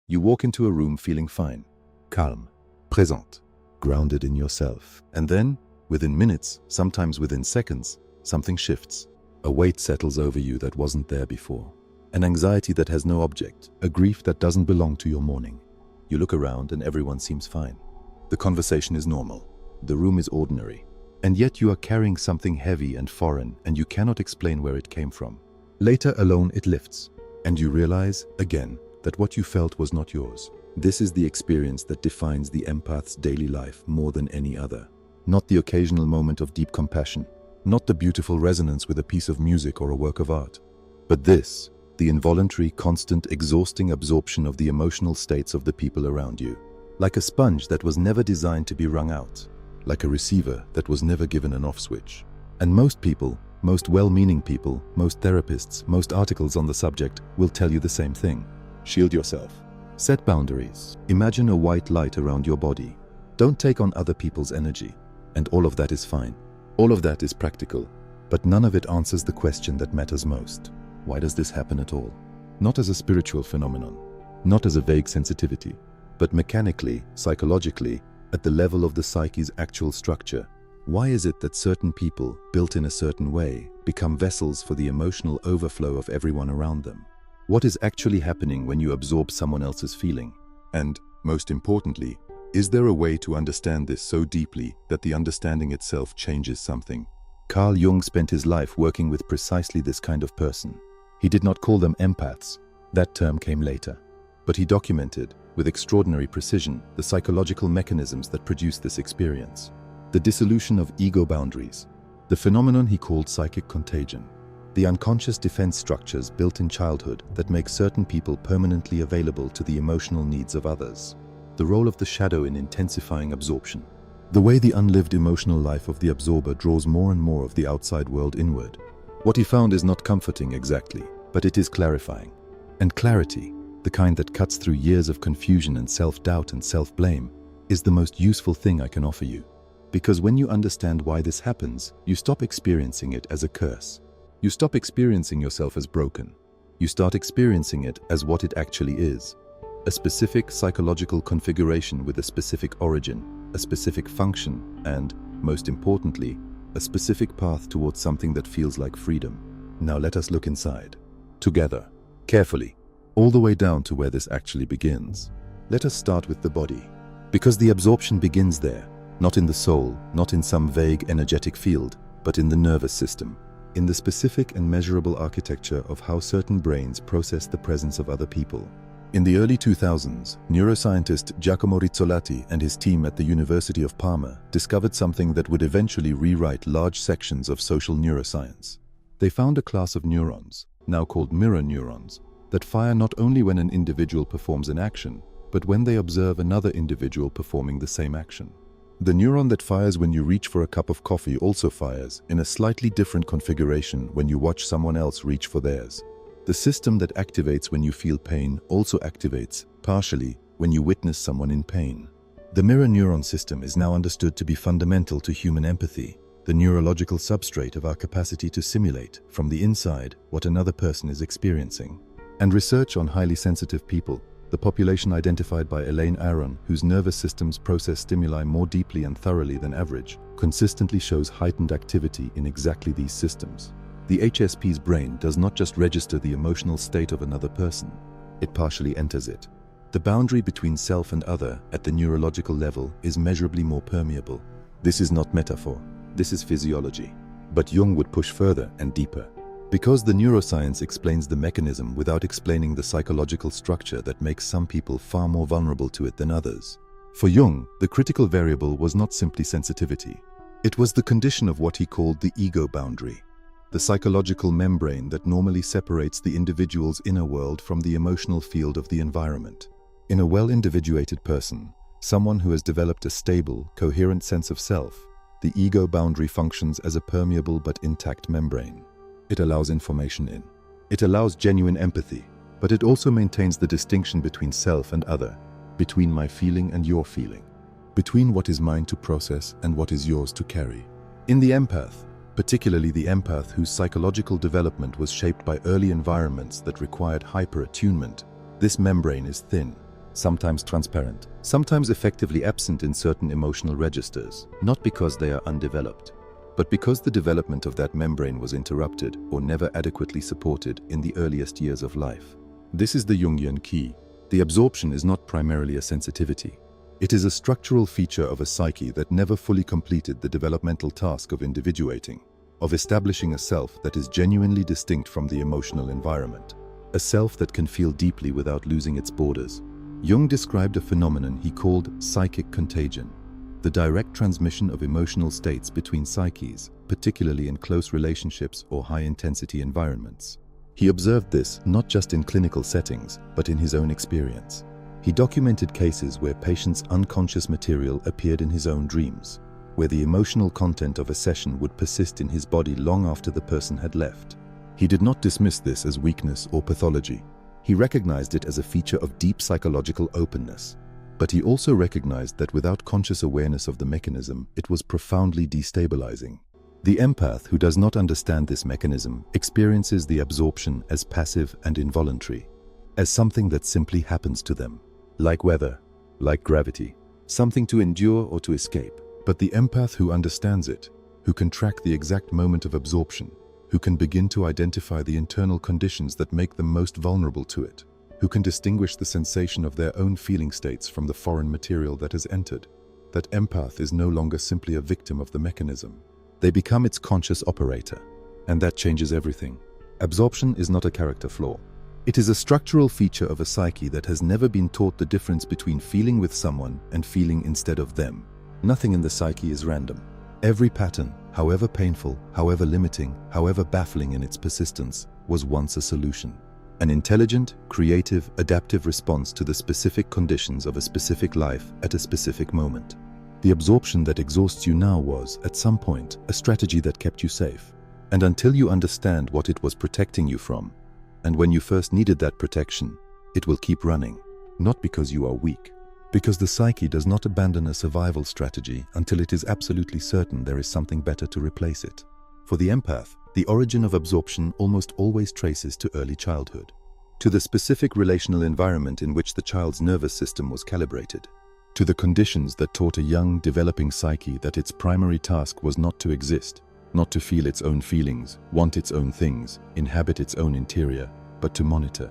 You walk into a room feeling fine, calm, présent, grounded in yourself. And then, within minutes, sometimes within seconds, something shifts. A weight settles over you that wasn't there before. An anxiety that has no object, a grief that doesn't belong to your morning. You look around and everyone seems fine. The conversation is normal. The room is ordinary. And yet you are carrying something heavy and foreign, and you cannot explain where it came from. Later alone it lifts, and you realize, again, that what you felt was not yours. This is the experience that defines the empath's daily life more than any other. Not the occasional moment of deep compassion, not the beautiful resonance with a piece of music or a work of art, but this, the involuntary, constant, exhausting absorption of the emotional states of the people around you. Like a sponge that was never designed to be wrung out, like a receiver that was never given an off switch. And most people, most well-meaning people, most therapists, most articles on the subject will tell you the same thing. Shield yourself. Set boundaries. Imagine a white light around your body. Don't take on other people's energy. And all of that is fine. All of that is practical. But none of it answers the question that matters most. Why does this happen at all? Not as a spiritual phenomenon. Not as a vague sensitivity. But mechanically, psychologically, at the level of the psyche's actual structure. Why is it that certain people, built in a certain way, become vessels for the emotional overflow of everyone around them? What is actually happening when you absorb someone else's feeling? And, most importantly, is there a way to understand this so deeply that the understanding itself changes something? Carl Jung spent his life working with precisely this kind of person. He did not call them empaths. That term came later. But he documented, with extraordinary precision, the psychological mechanisms that produce this experience. The dissolution of ego boundaries, the phenomenon he called psychic contagion. The unconscious defense structures built in childhood that make certain people permanently available to the emotional needs of others. The role of the shadow in intensifying absorption. The way the unlived emotional life of the absorber draws more and more of the outside world inward. What he found is not comforting exactly, but it is clarifying. And clarity, the kind that cuts through years of confusion and self-doubt and self-blame, is the most useful thing I can offer you. Because when you understand why this happens, you stop experiencing it as a curse. You stop experiencing yourself as broken. You start experiencing it as what it actually is. A specific psychological configuration with a specific origin, a specific function, and, most importantly, a specific path towards something that feels like freedom. Now let us look inside. Together. Carefully. All the way down to where this actually begins. Let us start with the body. Because the absorption begins there, not in the soul, not in some vague energetic field, but in the nervous system. In the specific and measurable architecture of how certain brains process the presence of other people. In the early 2000s, neuroscientist Giacomo Rizzolatti and his team at the University of Parma discovered something that would eventually rewrite large sections of social neuroscience. They found a class of neurons, now called mirror neurons, that fire not only when an individual performs an action, but when they observe another individual performing the same action. The neuron that fires when you reach for a cup of coffee also fires in a slightly different configuration when you watch someone else reach for theirs. The system that activates when you feel pain also activates, partially, when you witness someone in pain. The mirror neuron system is now understood to be fundamental to human empathy, the neurological substrate of our capacity to simulate, from the inside, what another person is experiencing. And research on highly sensitive people, the population identified by Elaine Aron, whose nervous systems process stimuli more deeply and thoroughly than average, consistently shows heightened activity in exactly these systems. The HSP's brain does not just register the emotional state of another person, it partially enters it. The boundary between self and other at the neurological level is measurably more permeable. This is not metaphor, this is physiology. But Jung would push further and deeper. Because the neuroscience explains the mechanism without explaining the psychological structure that makes some people far more vulnerable to it than others. For Jung, the critical variable was not simply sensitivity. It was the condition of what he called the ego boundary, the psychological membrane that normally separates the individual's inner world from the emotional field of the environment. In a well-individuated person, someone who has developed a stable, coherent sense of self, the ego boundary functions as a permeable but intact membrane. It allows information in. It allows genuine empathy, but it also maintains the distinction between self and other, between my feeling and your feeling, between what is mine to process and what is yours to carry. In the empath, particularly the empath whose psychological development was shaped by early environments that required hyper-attunement, this membrane is thin. sometimes transparent, sometimes effectively absent in certain emotional registers, not because they are undeveloped, but because the development of that membrane was interrupted or never adequately supported in the earliest years of life. This is the Jungian key. The absorption is not primarily a sensitivity. It is a structural feature of a psyche that never fully completed the developmental task of individuating, of establishing a self that is genuinely distinct from the emotional environment, a self that can feel deeply without losing its borders. Jung described a phenomenon he called psychic contagion, the direct transmission of emotional states between psyches, particularly in close relationships or high-intensity environments. He observed this not just in clinical settings, but in his own experience. He documented cases where patients' unconscious material appeared in his own dreams, where the emotional content of a session would persist in his body long after the person had left. He did not dismiss this as weakness or pathology. He recognized it as a feature of deep psychological openness. But he also recognized that without conscious awareness of the mechanism, it was profoundly destabilizing. The empath who does not understand this mechanism experiences the absorption as passive and involuntary, as something that simply happens to them, like weather, like gravity, something to endure or to escape. But the empath who understands it, who can track the exact moment of absorption, who can begin to identify the internal conditions that make them most vulnerable to it, who can distinguish the sensation of their own feeling states from the foreign material that has entered, that empath is no longer simply a victim of the mechanism. They become its conscious operator, and that changes everything. Absorption is not a character flaw. It is a structural feature of a psyche that has never been taught the difference between feeling with someone and feeling instead of them. Nothing in the psyche is random. Every pattern, however painful, however limiting, however baffling in its persistence, was once a solution. An intelligent, creative, adaptive response to the specific conditions of a specific life at a specific moment. The absorption that exhausts you now was, at some point, a strategy that kept you safe. And until you understand what it was protecting you from, and when you first needed that protection, it will keep running. Not because you are weak, because the psyche does not abandon a survival strategy until it is absolutely certain there is something better to replace it. For the empath, the origin of absorption almost always traces to early childhood, to the specific relational environment in which the child's nervous system was calibrated, to the conditions that taught a young, developing psyche that its primary task was not to exist, not to feel its own feelings, want its own things, inhabit its own interior, but to monitor,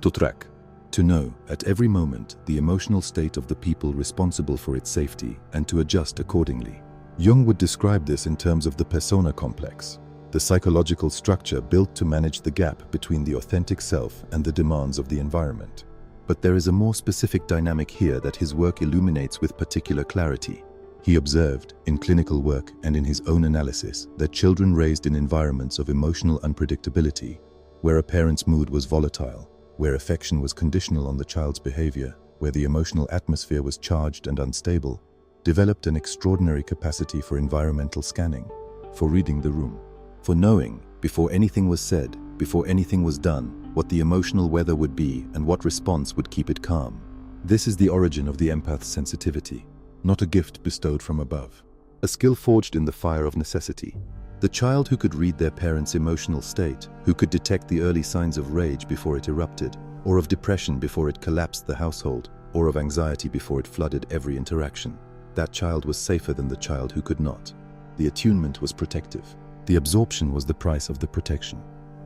to track, to know at every moment the emotional state of the people responsible for its safety and to adjust accordingly. Jung would describe this in terms of the persona complex, the psychological structure built to manage the gap between the authentic self and the demands of the environment. But there is a more specific dynamic here that his work illuminates with particular clarity. He observed, in clinical work and in his own analysis, that children raised in environments of emotional unpredictability, where a parent's mood was volatile, where affection was conditional on the child's behavior, where the emotional atmosphere was charged and unstable, developed an extraordinary capacity for environmental scanning, for reading the room, for knowing, before anything was said, before anything was done, what the emotional weather would be and what response would keep it calm. This is the origin of the empath's sensitivity, not a gift bestowed from above, a skill forged in the fire of necessity. The child who could read their parents' emotional state, who could detect the early signs of rage before it erupted, or of depression before it collapsed the household, or of anxiety before it flooded every interaction. That child was safer than the child who could not. The attunement was protective. The absorption was the price of the protection.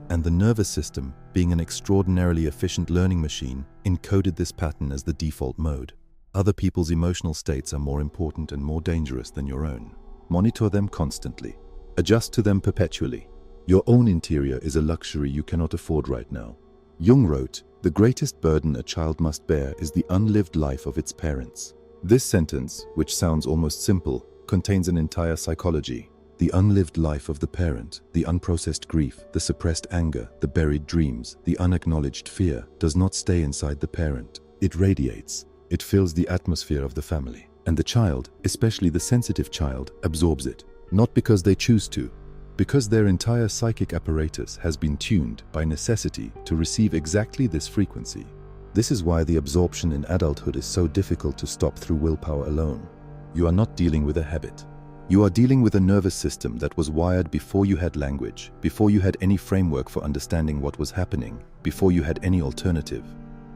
And the nervous system, being an extraordinarily efficient learning machine, encoded this pattern as the default mode. Other people's emotional states are more important and more dangerous than your own. Monitor them constantly. Adjust to them perpetually. Your own interior is a luxury you cannot afford right now. Jung wrote, "The greatest burden a child must bear is the unlived life of its parents." This sentence, which sounds almost simple, contains an entire psychology. The unlived life of the parent, the unprocessed grief, the suppressed anger, the buried dreams, the unacknowledged fear, does not stay inside the parent. It radiates. It fills the atmosphere of the family. And the child, especially the sensitive child, absorbs it. Not because they choose to, because their entire psychic apparatus has been tuned by necessity to receive exactly this frequency. This is why the absorption in adulthood is so difficult to stop through willpower alone. You are not dealing with a habit. You are dealing with a nervous system that was wired before you had language, before you had any framework for understanding what was happening, before you had any alternative.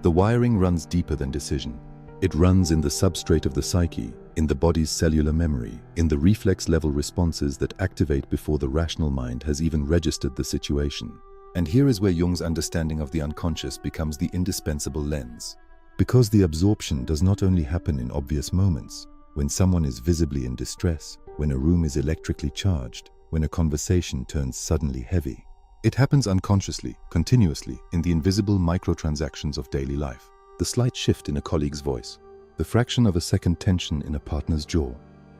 The wiring runs deeper than decision. It runs in the substrate of the psyche, in the body's cellular memory, in the reflex-level responses that activate before the rational mind has even registered the situation. And here is where Jung's understanding of the unconscious becomes the indispensable lens. Because the absorption does not only happen in obvious moments, when someone is visibly in distress, when a room is electrically charged, when a conversation turns suddenly heavy. It happens unconsciously, continuously, in the invisible microtransactions of daily life. The slight shift in a colleague's voice, the fraction of a second tension in a partner's jaw,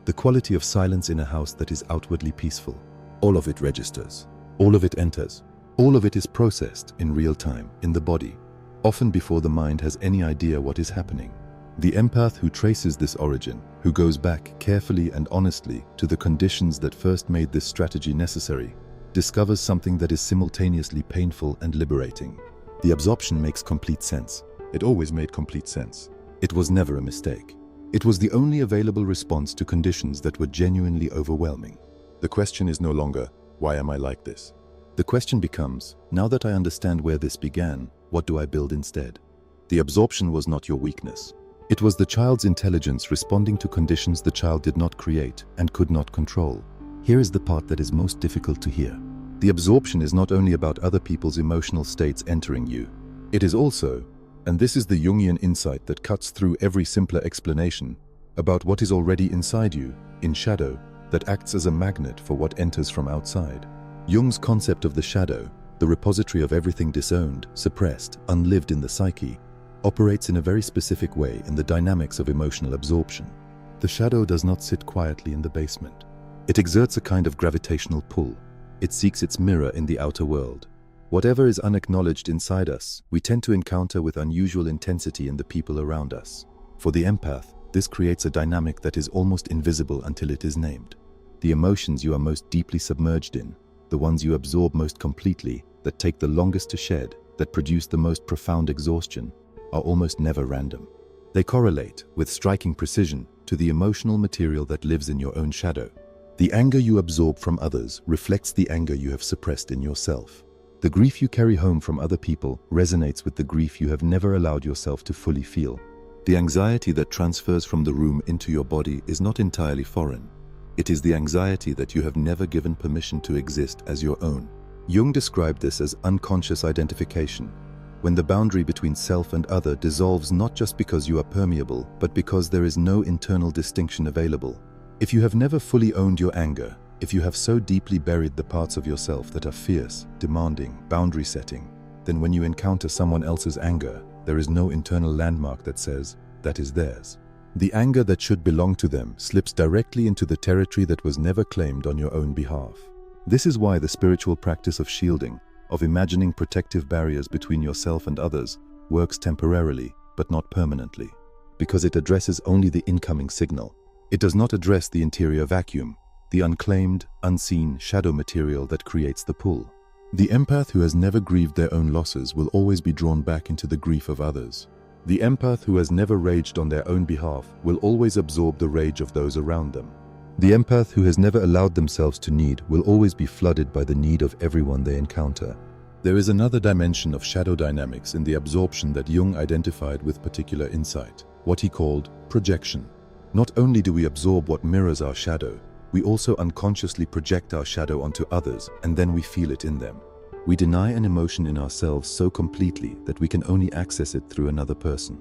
the quality of silence in a house that is outwardly peaceful. All of it registers. All of it enters. All of it is processed in real time, in the body, often before the mind has any idea what is happening. The empath who traces this origin, who goes back carefully and honestly to the conditions that first made this strategy necessary, discovers something that is simultaneously painful and liberating. The absorption makes complete sense. It always made complete sense. It was never a mistake. It was the only available response to conditions that were genuinely overwhelming. The question is no longer, why am I like this? The question becomes, now that I understand where this began, what do I build instead? The absorption was not your weakness. It was the child's intelligence responding to conditions the child did not create and could not control. Here is the part that is most difficult to hear. The absorption is not only about other people's emotional states entering you. It is also, and this is the Jungian insight that cuts through every simpler explanation, about what is already inside you, in shadow, that acts as a magnet for what enters from outside. Jung's concept of the shadow, the repository of everything disowned, suppressed, unlived in the psyche, operates in a very specific way in the dynamics of emotional absorption. The shadow does not sit quietly in the basement. It exerts a kind of gravitational pull. It seeks its mirror in the outer world. Whatever is unacknowledged inside us, we tend to encounter with unusual intensity in the people around us. For the empath, this creates a dynamic that is almost invisible until it is named. The emotions you are most deeply submerged in, the ones you absorb most completely, that take the longest to shed, that produce the most profound exhaustion, are almost never random. They correlate, with striking precision, to the emotional material that lives in your own shadow. The anger you absorb from others reflects the anger you have suppressed in yourself. The grief you carry home from other people resonates with the grief you have never allowed yourself to fully feel. The anxiety that transfers from the room into your body is not entirely foreign. It is the anxiety that you have never given permission to exist as your own. Jung described this as unconscious identification, when the boundary between self and other dissolves not just because you are permeable, but because there is no internal distinction available. If you have never fully owned your anger, if you have so deeply buried the parts of yourself that are fierce, demanding, boundary-setting, then when you encounter someone else's anger, there is no internal landmark that says, that is theirs. The anger that should belong to them slips directly into the territory that was never claimed on your own behalf. This is why the spiritual practice of shielding, of imagining protective barriers between yourself and others, works temporarily, but not permanently. Because it addresses only the incoming signal. It does not address the interior vacuum, the unclaimed, unseen shadow material that creates the pull. The empath who has never grieved their own losses will always be drawn back into the grief of others. The empath who has never raged on their own behalf will always absorb the rage of those around them. The empath who has never allowed themselves to need will always be flooded by the need of everyone they encounter. There is another dimension of shadow dynamics in the absorption that Jung identified with particular insight, what he called projection. Not only do we absorb what mirrors our shadow, we also unconsciously project our shadow onto others, and then we feel it in them. We deny an emotion in ourselves so completely that we can only access it through another person.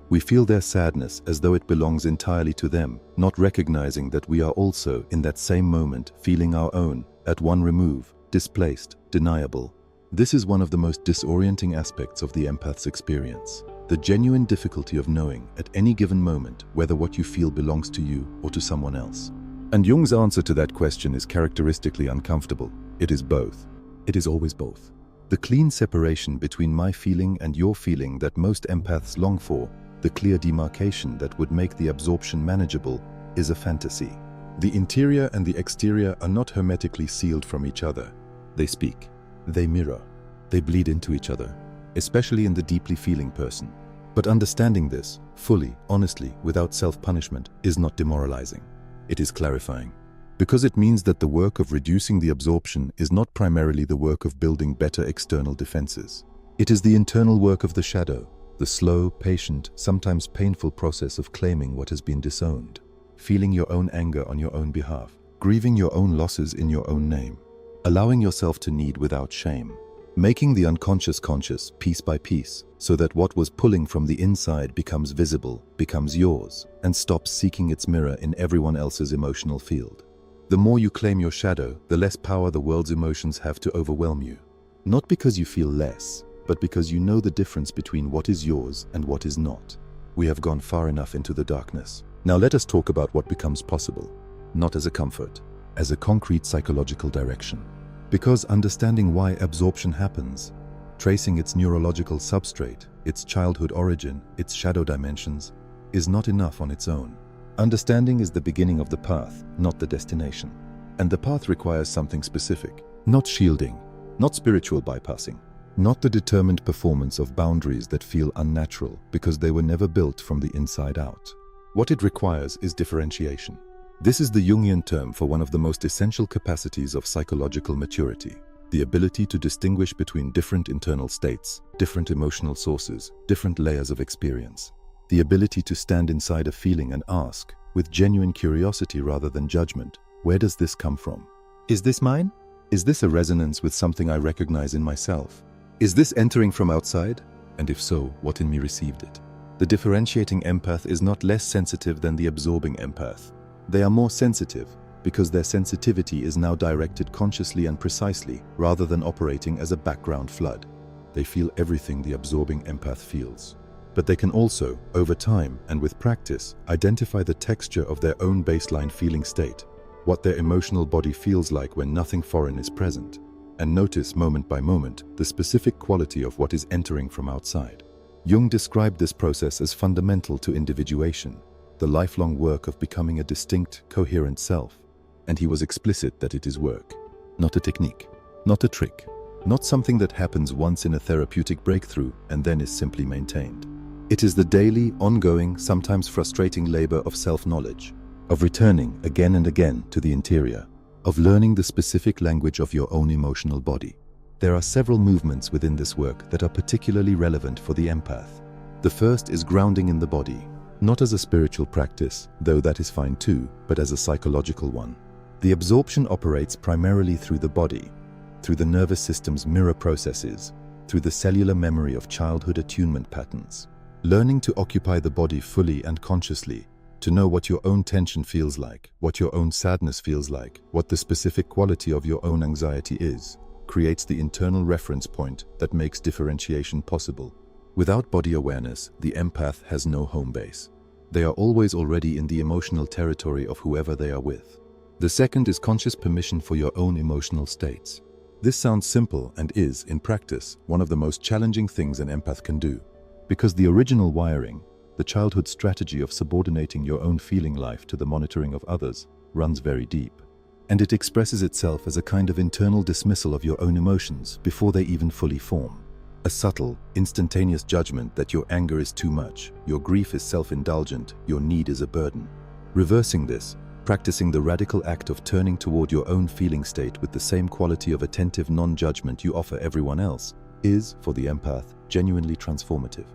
We feel their sadness as though it belongs entirely to them, not recognizing that we are also, in that same moment, feeling our own, at one remove, displaced, deniable. This is one of the most disorienting aspects of the empath's experience. The genuine difficulty of knowing, at any given moment, whether what you feel belongs to you or to someone else. And Jung's answer to that question is characteristically uncomfortable. It is both. It is always both. The clean separation between my feeling and your feeling that most empaths long for, the clear demarcation that would make the absorption manageable, is a fantasy. The interior and the exterior are not hermetically sealed from each other. They speak. They mirror. They bleed into each other, especially in the deeply feeling person. But understanding this, fully, honestly, without self-punishment, is not demoralizing. It is clarifying. Because it means that the work of reducing the absorption is not primarily the work of building better external defenses. It is the internal work of the shadow, the slow, patient, sometimes painful process of claiming what has been disowned, feeling your own anger on your own behalf, grieving your own losses in your own name, allowing yourself to need without shame, making the unconscious conscious piece by piece so that what was pulling from the inside becomes visible, becomes yours, and stops seeking its mirror in everyone else's emotional field. The more you claim your shadow, the less power the world's emotions have to overwhelm you. Not because you feel less, but because you know the difference between what is yours and what is not. We have gone far enough into the darkness. Now let us talk about what becomes possible, not as a comfort, as a concrete psychological direction. Because understanding why absorption happens, tracing its neurological substrate, its childhood origin, its shadow dimensions, is not enough on its own. Understanding is the beginning of the path, not the destination. And the path requires something specific, not shielding, not spiritual bypassing, not the determined performance of boundaries that feel unnatural because they were never built from the inside out. What it requires is differentiation. This is the Jungian term for one of the most essential capacities of psychological maturity, the ability to distinguish between different internal states, different emotional sources, different layers of experience. The ability to stand inside a feeling and ask, with genuine curiosity rather than judgment, where does this come from? Is this mine? Is this a resonance with something I recognize in myself? Is this entering from outside? And if so, what in me received it? The differentiating empath is not less sensitive than the absorbing empath. They are more sensitive because their sensitivity is now directed consciously and precisely rather than operating as a background flood. They feel everything the absorbing empath feels. But they can also, over time and with practice, identify the texture of their own baseline feeling state, what their emotional body feels like when nothing foreign is present, and notice moment by moment the specific quality of what is entering from outside. Jung described this process as fundamental to individuation, the lifelong work of becoming a distinct, coherent self, and he was explicit that it is work, not a technique, not a trick, not something that happens once in a therapeutic breakthrough and then is simply maintained. It is the daily, ongoing, sometimes frustrating labor of self-knowledge, of returning again and again to the interior, of learning the specific language of your own emotional body. There are several movements within this work that are particularly relevant for the empath. The first is grounding in the body, not as a spiritual practice, though that is fine too, but as a psychological one. The absorption operates primarily through the body, through the nervous system's mirror processes, through the cellular memory of childhood attunement patterns. Learning to occupy the body fully and consciously, to know what your own tension feels like, what your own sadness feels like, what the specific quality of your own anxiety is, creates the internal reference point that makes differentiation possible. Without body awareness, the empath has no home base. They are always already in the emotional territory of whoever they are with. The second is conscious permission for your own emotional states. This sounds simple and is, in practice, one of the most challenging things an empath can do. Because the original wiring, the childhood strategy of subordinating your own feeling life to the monitoring of others, runs very deep. And it expresses itself as a kind of internal dismissal of your own emotions before they even fully form. A subtle, instantaneous judgment that your anger is too much, your grief is self-indulgent, your need is a burden. Reversing this, practicing the radical act of turning toward your own feeling state with the same quality of attentive non-judgment you offer everyone else, is, for the empath, genuinely transformative.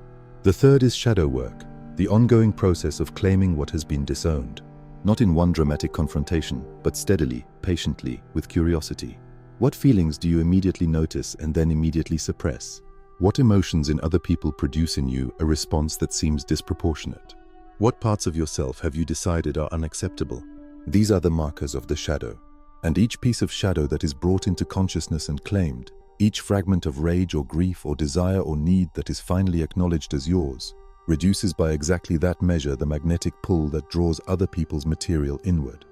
The third is shadow work, the ongoing process of claiming what has been disowned, not in one dramatic confrontation, but steadily, patiently, with curiosity. What feelings do you immediately notice and then immediately suppress? What emotions in other people produce in you a response that seems disproportionate? What parts of yourself have you decided are unacceptable? These are the markers of the shadow. And each piece of shadow that is brought into consciousness and claimed, each fragment of rage or grief or desire or need that is finally acknowledged as yours, reduces by exactly that measure the magnetic pull that draws other people's material inward.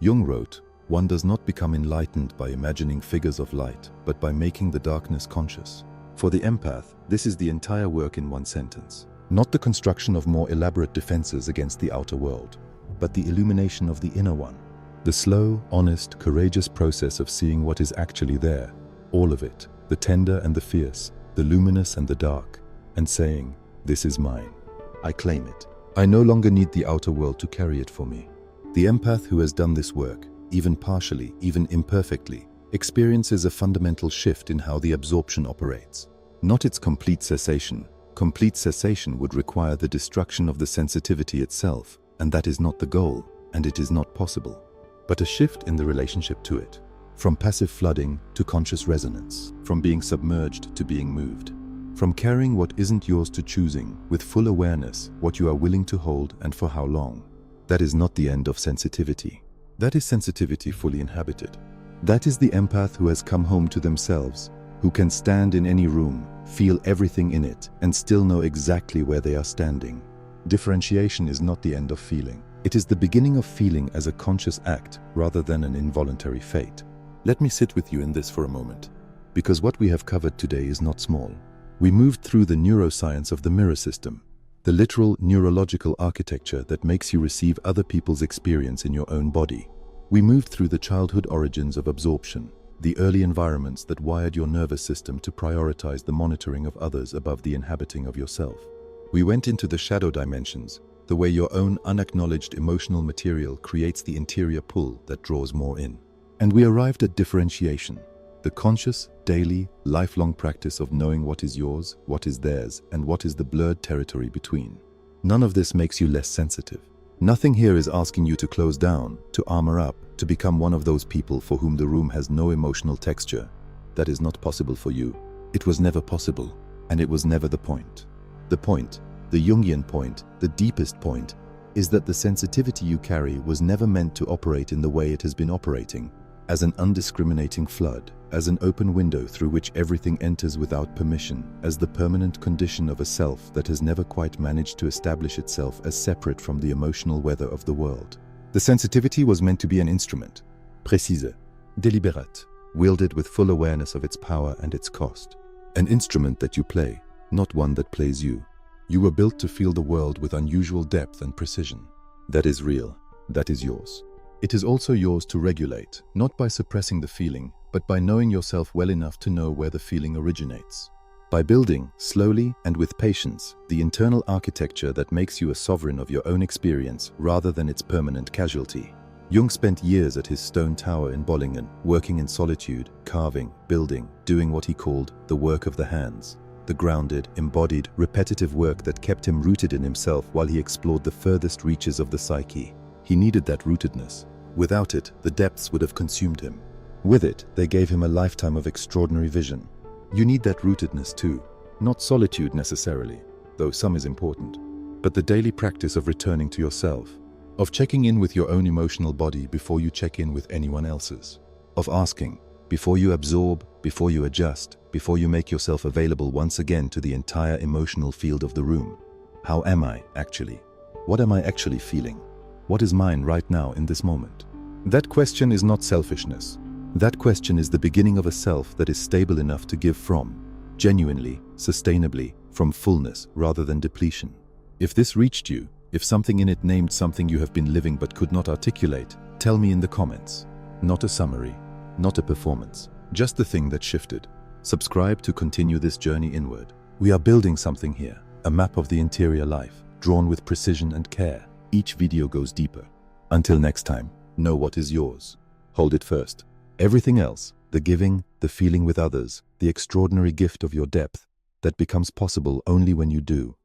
Jung wrote, "One does not become enlightened by imagining figures of light, but by making the darkness conscious." For the empath, this is the entire work in one sentence. Not the construction of more elaborate defenses against the outer world, but the illumination of the inner one. The slow, honest, courageous process of seeing what is actually there, all of it, the tender and the fierce, the luminous and the dark, and saying, "This is mine. I claim it. I no longer need the outer world to carry it for me." The empath who has done this work, even partially, even imperfectly, experiences a fundamental shift in how the absorption operates. Not its complete cessation, Complete cessation would require the destruction of the sensitivity itself, and that is not the goal, and it is not possible. But a shift in the relationship to it. From passive flooding to conscious resonance, from being submerged to being moved. From carrying what isn't yours to choosing, with full awareness, what you are willing to hold and for how long. That is not the end of sensitivity. That is sensitivity fully inhabited. That is the empath who has come home to themselves, who can stand in any room, feel everything in it, and still know exactly where they are standing. Differentiation is not the end of feeling. It is the beginning of feeling as a conscious act rather than an involuntary fate. Let me sit with you in this for a moment, because what we have covered today is not small. We moved through the neuroscience of the mirror system, the literal neurological architecture that makes you receive other people's experience in your own body. We moved through the childhood origins of absorption, the early environments that wired your nervous system to prioritize the monitoring of others above the inhabiting of yourself. We went into the shadow dimensions, the way your own unacknowledged emotional material creates the interior pull that draws more in. And we arrived at differentiation, the conscious, daily, lifelong practice of knowing what is yours, what is theirs, and what is the blurred territory between. None of this makes you less sensitive. Nothing here is asking you to close down, to armor up, to become one of those people for whom the room has no emotional texture. That is not possible for you. It was never possible, and it was never the point. The point, the Jungian point, the deepest point, is that the sensitivity you carry was never meant to operate in the way it has been operating, as an undiscriminating flood, as an open window through which everything enters without permission, as the permanent condition of a self that has never quite managed to establish itself as separate from the emotional weather of the world. The sensitivity was meant to be an instrument, précise, délibérate, wielded with full awareness of its power and its cost. An instrument that you play, not one that plays you. You were built to feel the world with unusual depth and precision. That is real. That is yours. It is also yours to regulate, not by suppressing the feeling, but by knowing yourself well enough to know where the feeling originates. By building, slowly and with patience, the internal architecture that makes you a sovereign of your own experience rather than its permanent casualty. Jung spent years at his stone tower in Bollingen, working in solitude, carving, building, doing what he called the work of the hands. The grounded, embodied, repetitive work that kept him rooted in himself while he explored the furthest reaches of the psyche. He needed that rootedness. Without it, the depths would have consumed him. With it, they gave him a lifetime of extraordinary vision. You need that rootedness too. Not solitude necessarily, though some is important, but the daily practice of returning to yourself, of checking in with your own emotional body before you check in with anyone else's, of asking, before you absorb, before you adjust, before you make yourself available once again to the entire emotional field of the room. How am I, actually? What am I actually feeling? What is mine right now in this moment? That question is not selfishness. That question is the beginning of a self that is stable enough to give from, genuinely, sustainably, from fullness rather than depletion. If this reached you, if something in it named something you have been living but could not articulate, tell me in the comments. Not a summary, not a performance, just the thing that shifted. Subscribe to continue this journey inward. We are building something here, a map of the interior life, drawn with precision and care. Each video goes deeper. Until next time, know what is yours. Hold it first. Everything else, the giving, the feeling with others, the extraordinary gift of your depth, that becomes possible only when you do,